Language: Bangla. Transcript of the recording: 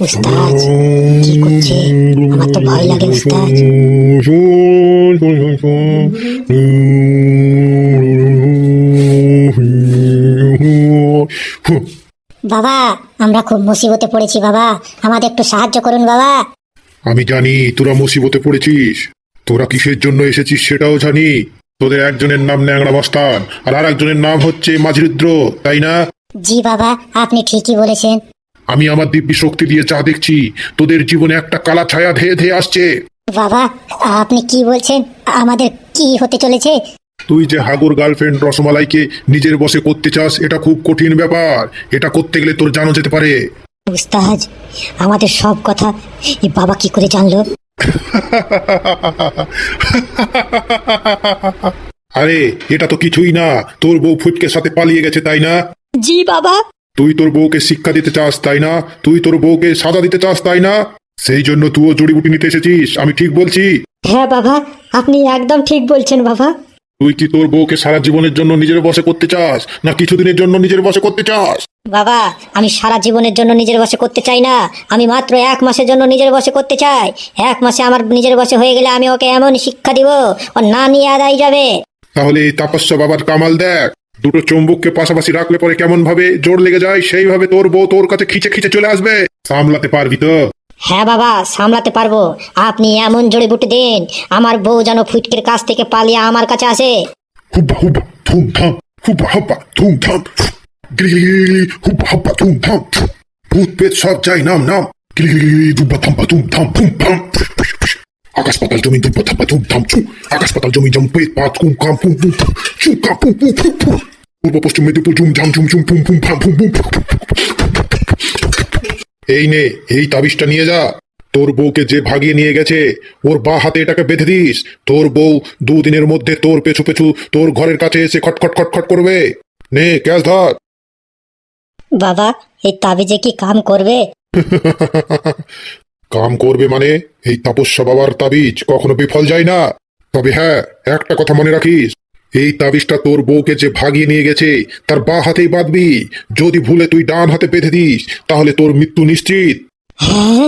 উস্তাদ কি করছে? আমার তো ভয় লাগে উস্তাদ। বাবা, আমরা খুব মুসিবতে পড়েছি বাবা, আমাদের একটু সাহায্য করুন বাবা। আমি জানি তোরা মুসিবতে পড়েছিস, তোরা কিসের জন্য এসেছিস সেটাও জানি। তোদের একজনের নাম ন্যাংরা মস্তান আর একজনের নাম হচ্ছে মাঝরুদ্র, তাই না? জি বাবা, আপনি ঠিকই বলেছেন। আমি আমার দিব্যি শক্তি দিয়ে যা দেখছি, তোদের জীবনে একটা কালা ছায়া ধেয়ে ধেয়ে আসছে। বাবা, আপনি কি বলছেন? আমাদের কি হতে চলেছে? তুই যে হাগুর গার্লফ্রেন্ড রসমালাইকে নিজের বশে করতে চাস, এটা খুব কঠিন ব্যাপার। এটা করতে গেলে তোর জানা যেতে পারে। উস্তাদ, আমাদের সব কথা এই বাবা কি করে জানলো? আরে এটা তো কিছুই না, তোর বউ ফুটকের সাথে পালিয়ে গেছে, তাই না? জি বাবা। তুই তোর বউকে শিক্ষা দিতে চাস, তাই না? তুই তোর বউকে সাজা দিতে চাস, তাই না? সেই জন্য তুইও জড়িবুটি নিতে এসেছিস, আমি ঠিক বলছি? হ্যাঁ বাবা, আপনি একদম ঠিক বলছেন বাবা। তুই কি তোর বউকে সারা জীবনের জন্য নিজের বশে করতে চাস, না কিছুদিনের জন্য নিজের বশে করতে চাস? বাবা, আমি সারা জীবনের জন্য নিজের বশে করতে চাই না, আমি মাত্র 1 মাসের জন্য নিজের বশে করতে চাই। 1 মাসে আমার নিজের বশে হয়ে গেলে আমি ওকে এমন শিক্ষা দিব, ও না নিয়ে আদায় যাবে। তাহলে এই তাপস্যা বাবার কামাল দেখ। দুটো চুম্বককে পাশাপাশি রাখলে পরে কেমন ভাবে জোর লেগে যায়, সেইভাবে তোর বউ তোর কাছে খিচে খিচে চলে আসবে। সামলাতে পারবি তো? হ্যাঁ বাবা, সামলাতে পারবো। আপনি এমন জড়িবুটি দিন, আমার বউ যেন ফুটকের কাছ থেকে পালিয়ে আমার কাছে আসে। হুব্বা হুব্বা ধুমধাম, হুব্বা হুব্বা ধুমধাম, গিলি হুব্বা হুব্বা ধুমধাম, ভূত পেট সব যাই নাম নাম, গিলি দুব্বা থাম্বা ধুমধাম ধুমধাম। আকাশ পাতাল জমি দুব্বা থাম্বা ধুমধাম ছু, আকাশ পাতাল জমি জম পেট পাত কুম কাম পুম পুম ছু কাম পুম পুম পুম পুম, পূর্ব পশ্চিম মেদিনীপুর ঝুম ঝাম ঝুম ঝুম পুম পুম ফাম পুম পুম। এই নে, এই তাবিজটা নিয়ে যা। তোর বউকে যে ভাগিয়ে নিয়ে গেছে, ওর বা হাতে এটাকে বেঁধে দিস। তোর বউ 2 দিনের মধ্যে তোর পেছু পেছু তোর ঘরের কাছে এসে খটখট খটখট করবে। নে ক্যাশ ধর। বাবা, এই তাবিজে কি কাম করবে? কাম করবে মানে? এই তাপস্যা বাবার তাবিজ কখনো বিফল যায় না। তবে হ্যাঁ, একটা কথা মনে রাখিস, এই তাবিজটা তোর বউকে যে ভাগিয়ে নিয়ে গেছে তার বা হাতেই বাঁধবি। যদি ভুলে তুই ডান হাতে বেঁধে দিস, তাহলে তোর মৃত্যু নিশ্চিত। হ্যাঁ